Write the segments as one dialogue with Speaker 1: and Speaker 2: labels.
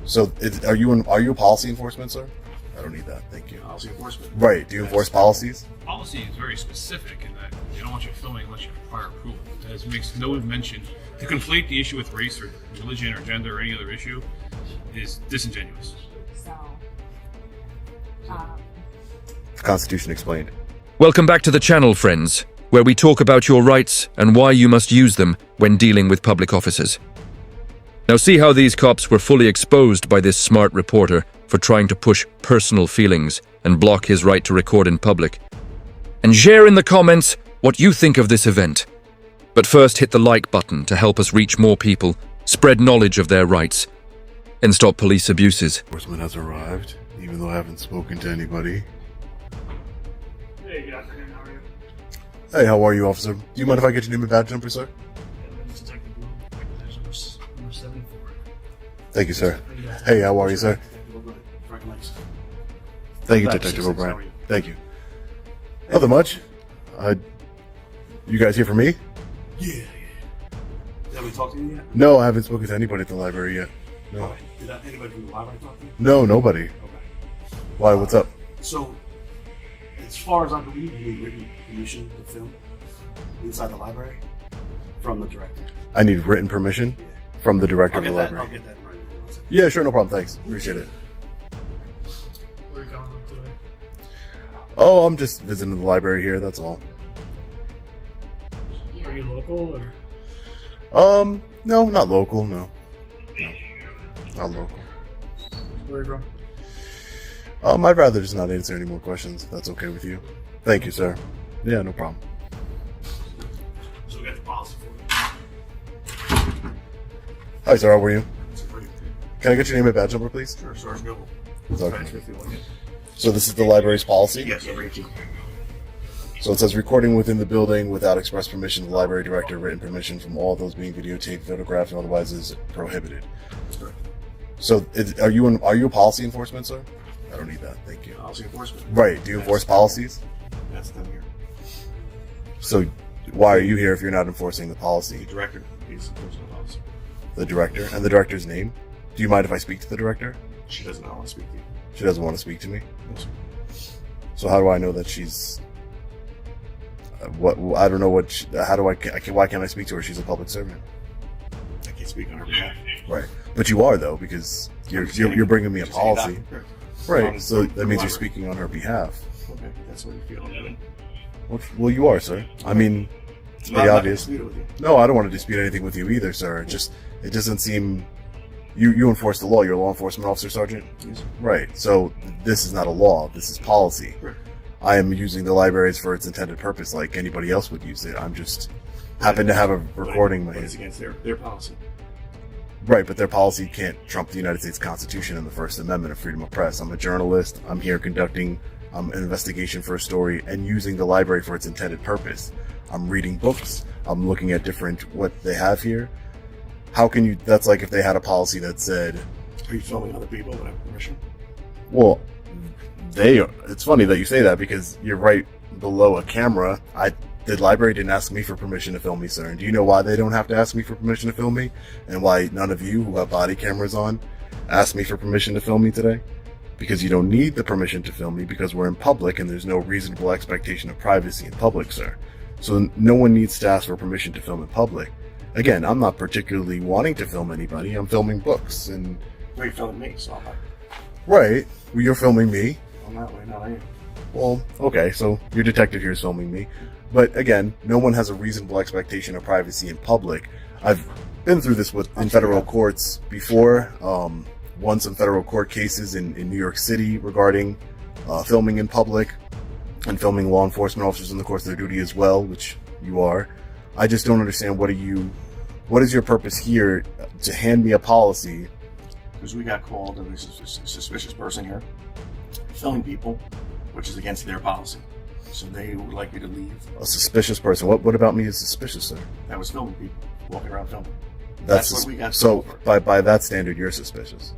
Speaker 1: So, are you a policy enforcement, sir? I don't need that. Thank you.
Speaker 2: Policy enforcement.
Speaker 1: Right. Do you enforce policies?
Speaker 3: Policy is very specific in that they don't want you filming unless you have prior approval. It makes no mention. To conflate the issue with race or religion or gender or any other issue is disingenuous.
Speaker 4: So,
Speaker 1: The Constitution explained.
Speaker 5: Welcome back to the channel, friends, where we talk about your rights and why you must use them when dealing with public officers. Now see how these cops were fully exposed by this smart reporter for trying to push personal feelings and block his right to record in public. And share in the comments what you think of this event. But first hit the like button to help us reach more people, spread knowledge of their rights, and stop police abuses.
Speaker 1: Enforcement has arrived, even though I haven't spoken to anybody.
Speaker 3: Hey, good afternoon. How are you?
Speaker 1: Hey, how are you, officer? Do you mind if I get your name and badge number, sir?
Speaker 3: Detective Blue. There's number 74.
Speaker 1: Thank you, sir. Hey, how are you, sir? Thank you, Detective
Speaker 2: How are
Speaker 1: O'Brien.
Speaker 2: you?
Speaker 1: Thank you. Nothing much. You guys here for me?
Speaker 2: Yeah. Have we talked to you yet?
Speaker 1: No, I haven't spoken to anybody at the library yet. No.
Speaker 2: Okay. Did anybody from the library talk to you?
Speaker 1: No, nobody.
Speaker 2: Okay.
Speaker 1: Why, what's up?
Speaker 2: So, as far as I believe, you need written permission to film inside the library from the director.
Speaker 1: I need written permission from the director
Speaker 2: I'll
Speaker 1: of
Speaker 2: get
Speaker 1: the
Speaker 2: that. I'll
Speaker 1: library.
Speaker 2: get that right away.
Speaker 1: Yeah, sure, no problem. Thanks. Appreciate it.
Speaker 3: Where are you going today?
Speaker 1: Oh, I'm just visiting the library here, that's all.
Speaker 3: Are you local or?
Speaker 1: No, not local, no. Not local.
Speaker 3: Where are you from?
Speaker 1: I'd rather just not answer any more questions, if that's okay with you. Thank you, sir. Yeah, no problem.
Speaker 2: So we got the policy for
Speaker 1: Hi, sir, how are you?
Speaker 2: it.
Speaker 1: Can I get your name and badge number, please?
Speaker 2: Sure, Sergeant Noble.
Speaker 1: Sergeant.
Speaker 2: Transfer if you want it.
Speaker 1: So this is the library's policy?
Speaker 2: Yes, number 18.
Speaker 1: So it says recording within the building without express permission of the library director, written permission from all those being videotaped, photographed, and otherwise is prohibited.
Speaker 2: That's correct.
Speaker 1: So are you a policy enforcement, sir? I don't need that, thank you.
Speaker 2: Policy enforcement.
Speaker 1: Right, do you enforce policies?
Speaker 2: That's them here.
Speaker 1: So why are you here if you're not enforcing the
Speaker 2: The
Speaker 1: policy?
Speaker 2: director is enforcing the policy.
Speaker 1: The director? And the director's name? Do you mind if I speak to the director?
Speaker 2: She does not want to speak to you.
Speaker 1: She doesn't want to speak to me.
Speaker 2: No, sir.
Speaker 1: So how do I know that she's... I don't know what... why can't I speak to her? She's a public servant.
Speaker 2: I can't speak on her behalf.
Speaker 1: Right. But you are, though, because you're bringing me a
Speaker 2: She's saying
Speaker 1: policy.
Speaker 2: that. Correct.
Speaker 1: Right, so that means you're
Speaker 2: Library.
Speaker 1: speaking on her behalf.
Speaker 2: Okay, that's what you feel I'm doing.
Speaker 1: Well, you are, sir. I mean, it's
Speaker 2: I'm
Speaker 1: pretty
Speaker 2: not
Speaker 1: obvious.
Speaker 2: gonna dispute it with you.
Speaker 1: No, I don't want to dispute anything with you either, sir. It doesn't seem... You enforce the law. You're a law enforcement officer, Sergeant?
Speaker 2: Yes, sir.
Speaker 1: Right, so this is not a law. This is policy.
Speaker 2: Correct.
Speaker 1: I am using the libraries for its intended purpose like anybody else would use it. I'm just happen to have a recording.
Speaker 2: But it's against their policy.
Speaker 1: Right, but their policy can't trump the United States Constitution and the First Amendment of freedom of press. I'm a journalist. I'm here conducting an investigation for a story and using the library for its intended purpose. I'm reading books. I'm looking at what they have here. How can you... That's like if they had a policy that said...
Speaker 2: Are you filming other people without permission?
Speaker 1: Well, it's funny that you say that because you're right below a camera. The library didn't ask me for permission to film me, sir. And do you know why they don't have to ask me for permission to film me? And why none of you who have body cameras on asked me for permission to film me today? Because you don't need the permission to film me because we're in public and there's no reasonable expectation of privacy in public, sir. So no one needs to ask for permission to film in public. Again, I'm not particularly wanting to film anybody. I'm filming books and...
Speaker 2: No, you're filming me, so I'm not.
Speaker 1: Right. Well, you're filming me.
Speaker 2: I'm that way, not I am.
Speaker 1: Well, okay, so your detective here is filming me. But again, no one has a reasonable expectation of privacy in public. I've been through this in federal courts before. Won some federal court cases in New York City regarding filming in public and filming law enforcement officers in the course of their duty as well, which you are. I just don't understand what is your purpose here to hand me a policy?
Speaker 2: Because we got called and there's a suspicious person here filming people, which is against their policy. So they would like me to leave.
Speaker 1: A suspicious person. What about me is suspicious, sir?
Speaker 2: That was filming people, walking around filming.
Speaker 1: That's
Speaker 2: what we got.
Speaker 1: So
Speaker 2: for.
Speaker 1: by that standard, you're suspicious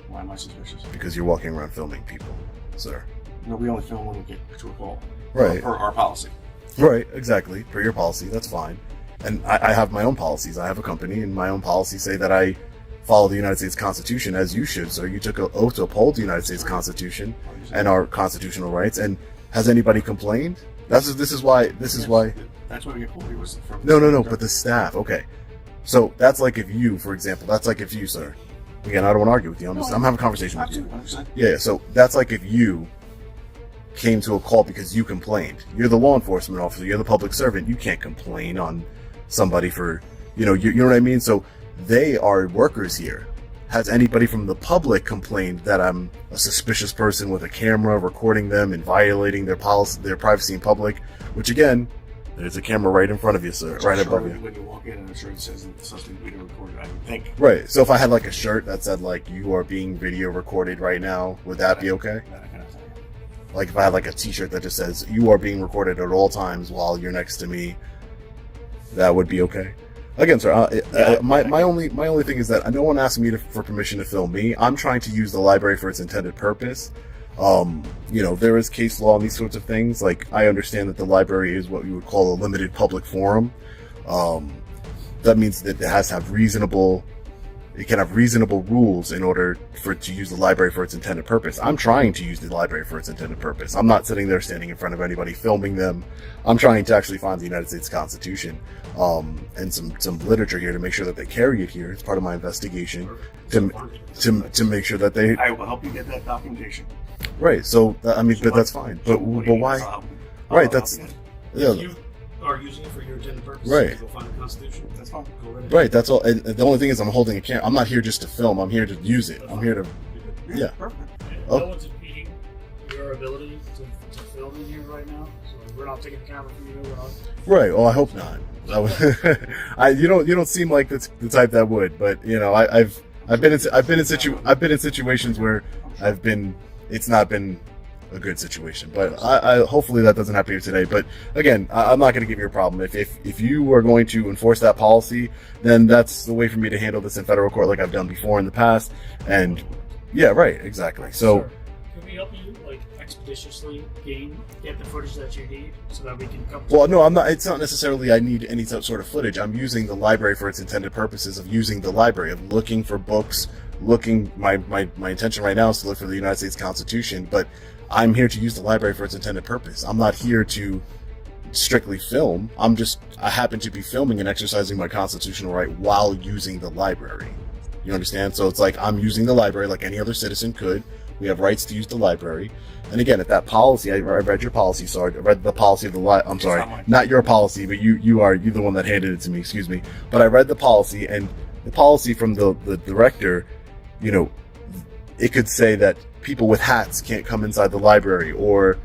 Speaker 2: Why am I suspicious?
Speaker 1: because you're walking around filming people, sir.
Speaker 2: No, we only film when we get to a call.
Speaker 1: Right.
Speaker 2: Per our policy.
Speaker 1: Right, exactly. Per your policy, that's fine. And I have my own policies. I have a company, and my own policies say that I follow the United States Constitution, as you should, sir. You took an oath to uphold the United States Constitution and our constitutional rights. And has anybody complained? This is why.
Speaker 2: That's why we get pulled. It was from
Speaker 1: No. But the staff. Okay. So that's like if you, for example, that's like if you, sir. Again, I don't want to argue with you. I'm having a conversation with you.
Speaker 2: 100%.
Speaker 1: Yeah. So that's like if you came to a call because you complained. You're the law enforcement officer. You're the public servant. You can't complain on somebody for, you know what I mean? So they are workers here. Has anybody from the public complained that I'm a suspicious person with a camera recording them and violating their privacy in public? Which again, there's a camera right in front of you, sir, right above you.
Speaker 2: When you walk in, and a shirt says that the suspect is being recorded, I would think.
Speaker 1: Right. So if I had like a shirt that said like you are being video recorded right now, would that be okay?
Speaker 2: That I cannot tell you.
Speaker 1: Like if I had like a T-shirt that just says you are being recorded at all times while you're next to me, that would be okay. Again, sir, my only thing is that no one asked me for permission to film me. I'm trying to use the library for its intended purpose. There is case law on these sorts of things. Like, I understand that the library is what you would call a limited public forum. That means that it can have reasonable rules in order for it to use the library for its intended purpose. I'm trying to use the library for its intended purpose. I'm not sitting there standing in front of anybody filming them. I'm trying to actually find the United States Constitution and some literature here to make sure that they carry it here. It's part of my investigation to make sure that they.
Speaker 2: I will help you get that documentation.
Speaker 1: Right. So but that's fine. But why? Right. That's yeah.
Speaker 4: You are using it for your intended purpose.
Speaker 1: Right.
Speaker 4: Go find the Constitution.
Speaker 2: That's fine.
Speaker 4: Go right ahead.
Speaker 1: Right. That's all. And the only thing is, I'm holding a camera. I'm not here just to film. I'm here to use it. I'm here to. Yeah.
Speaker 2: Perfect.
Speaker 1: Oh.
Speaker 4: No one's impeding your ability to film in here right now. So we're not taking the camera from you. We're not.
Speaker 1: Right. Well, I hope not. You don't seem like the type that would. But I've been in situations where it's not been a good situation. But I hopefully that doesn't happen here today. But again, I'm not going to give you a problem. If you are going to enforce that policy, then that's the way for me to handle this in federal court, like I've done before in the past. And yeah, right, exactly. So.
Speaker 4: Sure. Can we help you expeditiously get the footage that you need so that we can come?
Speaker 1: Well, no, I'm not. It's not necessarily I need any sort of footage. I'm using the library for its intended purposes of using the library, of looking for books. My intention right now is to look for the United States Constitution, but I'm here to use the library for its intended purpose. I'm not here to strictly film. I happen to be filming and exercising my constitutional right while using the library. You understand? So it's like I'm using the library like any other citizen could. We have rights to use the library. And again, if that policy, I read your policy, sorry, I read the policy of the I'm sorry, not your policy, but you're the one that handed it to me, excuse me. But I read the policy, and the policy from the director, it could say that people with hats can't come inside the library, or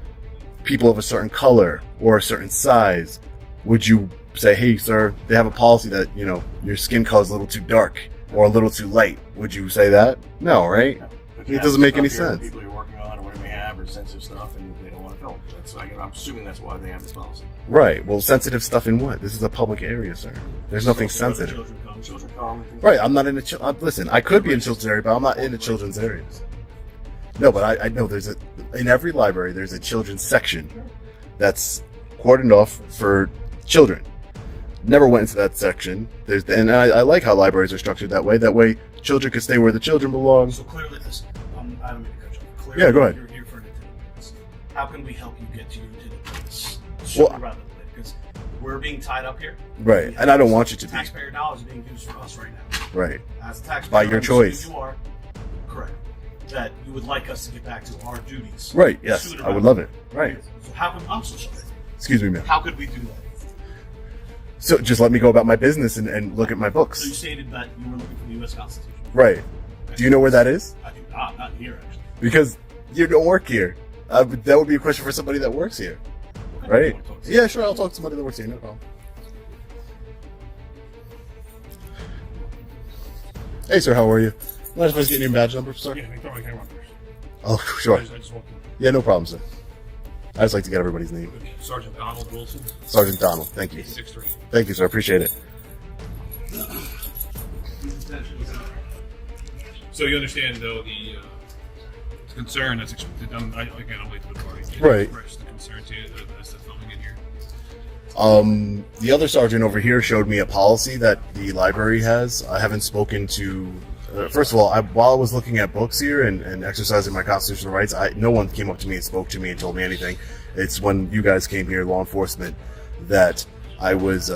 Speaker 1: people of a certain color or a certain size. Would you say, hey, sir, they have a policy that, your skin color is a little too dark or a little too light? Would you say that? No, right? It doesn't make any sense.
Speaker 2: People you're working on or whatever they have, or sensitive stuff, and they don't want to film. I'm assuming that's why they have this policy.
Speaker 1: Right. Well, sensitive stuff in what? This is a public area, sir. There's nothing sensitive.
Speaker 2: Children come.
Speaker 1: Right. I'm not in listen, I could be in children's area, but I'm not in the children's areas. No, but I know in every library, there's a children's section that's cordoned off for children. Never went into that section. And I like how libraries are structured that way. That way, children can stay where the children belong.
Speaker 4: So clearly, I don't mean to cut you off. Clearly,
Speaker 1: Yeah, go ahead.
Speaker 4: You're here for an intended purpose. How can we help you get to your intended purpose?
Speaker 1: Well-
Speaker 4: Sooner rather than later, because we're being tied up here.
Speaker 1: Right. And I don't want you to be.
Speaker 4: Taxpayer dollars are being used for us right now.
Speaker 1: Right.
Speaker 4: As a taxpayer,
Speaker 1: By your
Speaker 4: I'm assuming
Speaker 1: choice.
Speaker 4: You are correct. That you would like us to get back to our duties.
Speaker 1: Right. Yes.
Speaker 4: sooner
Speaker 1: I would
Speaker 4: rather
Speaker 1: love
Speaker 4: than
Speaker 1: it. Right.
Speaker 4: So how can I'm so sorry.
Speaker 1: Excuse me, ma'am.
Speaker 4: How could we do that?
Speaker 1: So just let me go about my business and look at my
Speaker 4: So you
Speaker 1: books.
Speaker 4: stated that you were looking for the U.S. Constitution.
Speaker 1: Right. Do you know where that is?
Speaker 4: I do not here actually.
Speaker 1: Because you don't work here. That would be a question for somebody that works here.
Speaker 4: Okay,
Speaker 1: Right?
Speaker 4: you wanna talk to
Speaker 1: Yeah, sure. I'll talk to somebody that works here. No problem. Hey, sir. How are you? Mind if I just get your badge number, sir?
Speaker 3: Yeah, they throw my camera first.
Speaker 1: Oh, sure.
Speaker 3: I just walked in.
Speaker 1: Yeah, no problem, sir. I just like to get everybody's name.
Speaker 3: Sergeant Donald Wilson,
Speaker 1: Sergeant Donald. Thank you.
Speaker 3: 6'3".
Speaker 1: Thank you, sir. Appreciate it.
Speaker 3: So you understand, though, the concern that's expected. I'm late to the party.
Speaker 1: Right.
Speaker 3: Express the concern to you as to filming in here.
Speaker 1: The other sergeant over here showed me a policy that the library has. I haven't spoken to First of all, while I was looking at books here and exercising my constitutional rights, no one came up to me and spoke to me and told me anything. It's when you guys came here, law enforcement, that I was.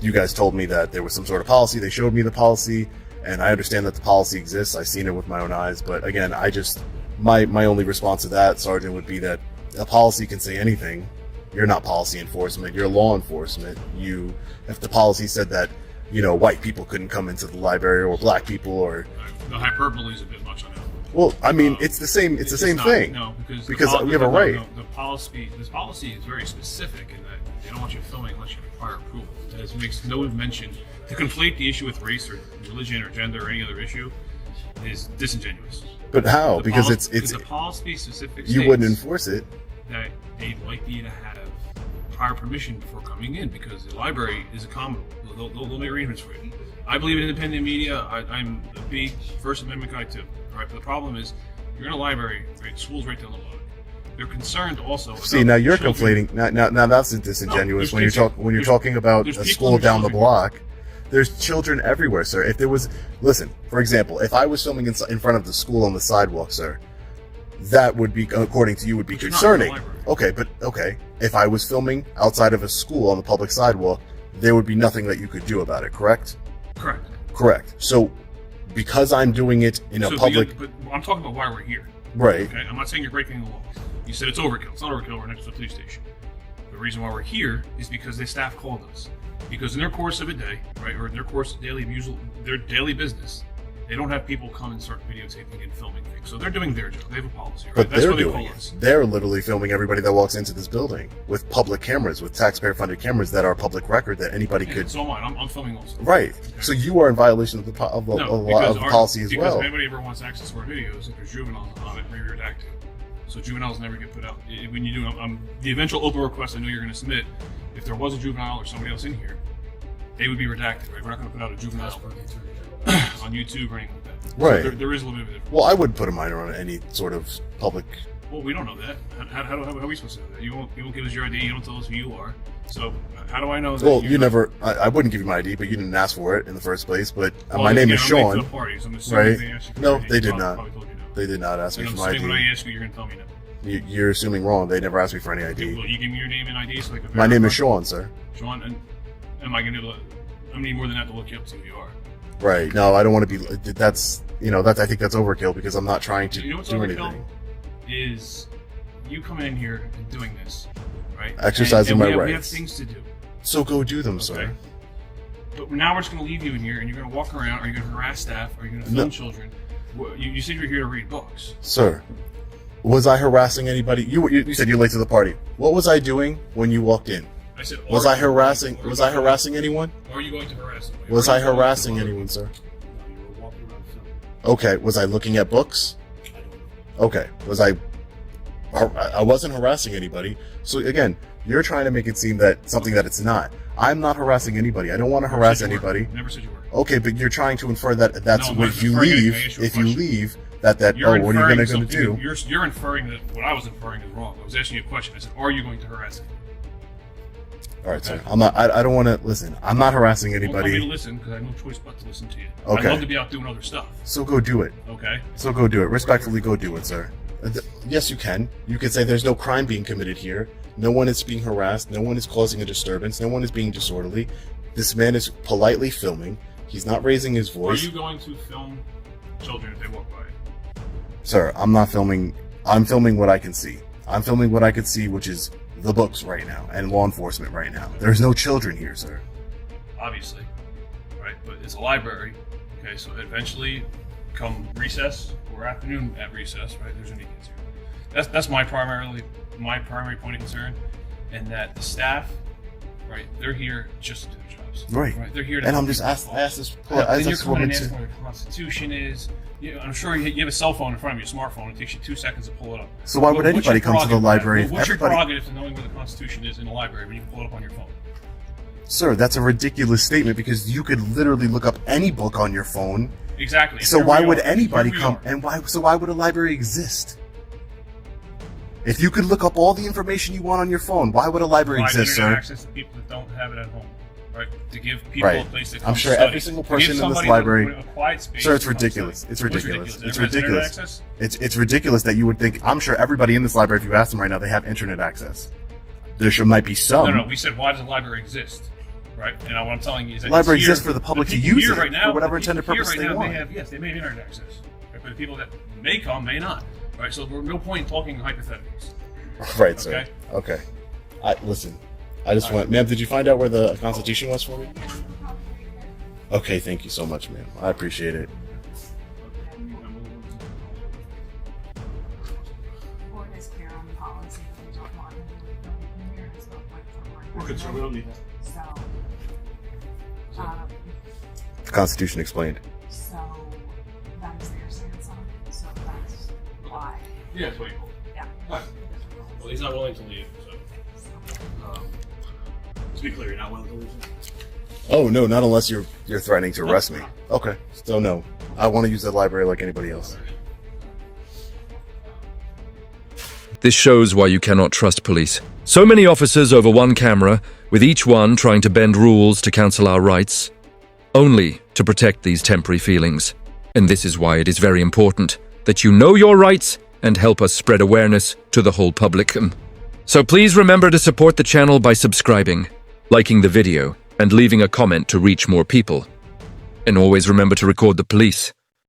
Speaker 1: You guys told me that there was some sort of policy. They showed me the policy, and I understand that the policy exists. I've seen it with my own eyes. But again, my only response to that, Sergeant, would be that a policy can say anything. You're not policy enforcement. You're law enforcement. If the policy said that, white people couldn't come into the library or black people or.
Speaker 3: The hyperbole is a bit much on that.
Speaker 1: Well, I mean, it's the same. It's the same thing.
Speaker 3: No,
Speaker 1: because we have a right.
Speaker 3: This policy is very specific in that they don't want you filming unless you require approval. It makes no mention to conflate the issue with race or religion or gender or any other issue is disingenuous.
Speaker 1: But how? Because
Speaker 3: the policy specific.
Speaker 1: You wouldn't enforce it.
Speaker 3: That they'd like you to have prior permission before coming in because the library is accommodable. They'll make arrangements for you. I believe in independent media. I'm a big First Amendment guy too. Right, but the problem is, you're in a library, right? School's right down the block. They're concerned also.
Speaker 1: See, now you're conflating. Now that's disingenuous. When you're talking about a school down the block, there's children everywhere, sir. If there was, listen, for example, if I was filming in front of the school on the sidewalk, sir, that would be, according to you, would be concerning. Okay, if I was filming outside of a school on the public sidewalk, there would be nothing that you could do about it. Correct. Correct. So, because I'm doing it in a public...
Speaker 3: But I'm talking about why we're here.
Speaker 1: Right.
Speaker 3: Okay? I'm not saying you're breaking the law. You said it's overkill. It's not overkill. We're next to the police station. The reason why we're here is because the staff called us. Because in their course of a day, right, or in their course of their daily business, they don't have people come and start videotaping and filming things. So they're doing their job. They have a policy, right?
Speaker 1: But
Speaker 3: that's
Speaker 1: they're
Speaker 3: why they
Speaker 1: doing
Speaker 3: call
Speaker 1: it.
Speaker 3: us.
Speaker 1: They're literally filming everybody that walks into this building with public cameras, with taxpayer-funded cameras that are public record that anybody could.
Speaker 3: So am I. I'm filming also.
Speaker 1: Right. Okay. So you are in violation of the policy as well.
Speaker 3: Because if anybody ever wants access to our videos, if there's juveniles on it, we're redacted. So juveniles never get put out. When you do the eventual open request, I know you're going to submit. If there was a juvenile or somebody else in here, they would be redacted. Right? We're not going to put out a juvenile on YouTube or anything like that.
Speaker 1: Right.
Speaker 3: So there is a little bit of a difference.
Speaker 1: Well, I would put a minor on any sort of public.
Speaker 3: Well, we don't know that. How are we supposed to know that? You won't give us your ID. You don't tell us who you are. So how do I know that?
Speaker 1: Well, you never. I wouldn't give you my ID, but you didn't ask for it in the first place. But my name is Sean.
Speaker 3: Party, so
Speaker 1: right?
Speaker 3: No,
Speaker 1: they did not. They did not ask me for my ID.
Speaker 3: When I ask you, you're going to tell me no.
Speaker 1: You're assuming wrong. They never asked me for any ID.
Speaker 3: Well, you give me your name and ID so I can.
Speaker 1: My name is Sean, sir.
Speaker 3: Sean, and am I going to? I need more than that to look you up to who you are.
Speaker 1: Right. No, I don't want to be. That's I think that's overkill because I'm not trying to
Speaker 3: what's
Speaker 1: do
Speaker 3: overkill
Speaker 1: anything.
Speaker 3: Is you coming in here and doing this, right?
Speaker 1: Exercising my rights.
Speaker 3: We have things to do.
Speaker 1: So go do them, sir.
Speaker 3: But now we're just going to leave you in here and you're going to walk around. Are you going to harass staff? Are you going to film children? You said you're here to read books.
Speaker 1: Sir, was I harassing anybody? You said you're late to the party. What was I doing when you walked in?
Speaker 3: I said,
Speaker 1: was I harassing anyone?
Speaker 3: Are you going to harass them?
Speaker 1: Was I harassing anyone, sir?
Speaker 4: No, you were walking around filming.
Speaker 1: Okay. Was I looking at books?
Speaker 4: I don't know.
Speaker 1: Okay. I wasn't harassing anybody. So again, you're trying to make it seem that something that it's not. I'm not harassing anybody. I don't want to harass anybody.
Speaker 3: Never said you were.
Speaker 1: Okay, but you're trying to infer that that's what if you leave. If you leave, what are you going to do?
Speaker 3: You're inferring that what I was inferring is wrong. I was asking you a question. I said, are you going to harass anybody?
Speaker 1: All right, sir. I'm not. I don't want to listen. I'm not harassing anybody.
Speaker 3: Don't tell me to listen because I have no choice but to listen to you.
Speaker 1: Okay.
Speaker 3: I'd love to be out doing other stuff.
Speaker 1: So go do it.
Speaker 3: Okay.
Speaker 1: So go do it. Respectfully, go do it, sir. Yes, you can. You can say there's no crime being committed here. No one is being harassed. No one is causing a disturbance. No one is being disorderly. This man is politely filming. He's not raising his voice.
Speaker 3: Are you going to film children if they walk by?
Speaker 1: Sir, I'm not filming. I'm filming what I can see. I'm filming what I can see, which is the books right now and law enforcement right now. There's no children here, sir.
Speaker 3: Obviously, right? But it's a library. Okay, so eventually, come recess or afternoon at recess, right? There's any kids here. That's my primary point of concern, and that the staff, right? They're here just to do their jobs.
Speaker 1: Right.
Speaker 3: They're here to.
Speaker 1: And I'm just ask this.
Speaker 3: Then you're coming and asking what the Constitution is. I'm sure you have a cell phone in front of you, a smartphone. It takes you 2 seconds to pull it up.
Speaker 1: So why would anybody come to the library?
Speaker 3: What's your prerogative to knowing where the Constitution is in the library when you can pull it up on your phone?
Speaker 1: Sir, that's a ridiculous statement because you could literally look up any book on your phone.
Speaker 3: Exactly.
Speaker 1: So why would anybody come? And why would a library exist? If you could look up all the information you want on your phone, why would a library exist, sir?
Speaker 3: Access to people that don't have it at home. right? To give people
Speaker 1: Right.
Speaker 3: a place to come
Speaker 1: I'm sure
Speaker 3: study.
Speaker 1: every single
Speaker 3: To
Speaker 1: person
Speaker 3: give
Speaker 1: in this
Speaker 3: somebody
Speaker 1: library.
Speaker 3: a quiet space
Speaker 1: Sir, it's
Speaker 3: to come
Speaker 1: ridiculous.
Speaker 3: study.
Speaker 1: It's
Speaker 3: What's
Speaker 1: ridiculous. It's
Speaker 3: Everybody has internet
Speaker 1: ridiculous.
Speaker 3: access?
Speaker 1: It's ridiculous that you would think. I'm sure everybody in this library, if you ask them right now, they have internet access. Might be some.
Speaker 3: No. We said, why does the library exist? Right? And what I'm telling you is that
Speaker 1: Library
Speaker 3: it's here-
Speaker 1: exists for the public to
Speaker 3: people
Speaker 1: use
Speaker 3: here
Speaker 1: it
Speaker 3: right now,
Speaker 1: for whatever
Speaker 3: the people
Speaker 1: intended
Speaker 3: here
Speaker 1: purpose
Speaker 3: right
Speaker 1: they
Speaker 3: now,
Speaker 1: want.
Speaker 3: They may have internet access. Right? But the people that may come may not. Right? So there's no point in talking hypotheticals.
Speaker 1: Right, sir.
Speaker 3: Okay.
Speaker 1: Okay. Listen. I just want, ma'am. Did you find out where the Constitution was for me? Okay. Thank you so much, ma'am. I appreciate it.
Speaker 6: Board has care on the policy, we don't want him to here, there's no point for board.
Speaker 2: We're concerned. We don't need that.
Speaker 6: So,
Speaker 1: The Constitution explained.
Speaker 6: so that is their stance on it, so that's why,
Speaker 3: Yeah, that's what you call it.
Speaker 6: yeah.
Speaker 3: Alright. Well, he's not willing to leave, so. To be clear, you're not willing to leave?
Speaker 1: Oh no, not unless you're threatening to arrest me. Okay. So no, I want to use that library like anybody else.
Speaker 5: This shows why you cannot trust police. So many officers over one camera, with each one trying to bend rules to cancel our rights, only to protect these temporary feelings. And this is why it is very important that you know your rights and help us spread awareness to the whole public. So please remember to support the channel by subscribing, liking the video, and leaving a comment to reach more people. And always remember to record the police.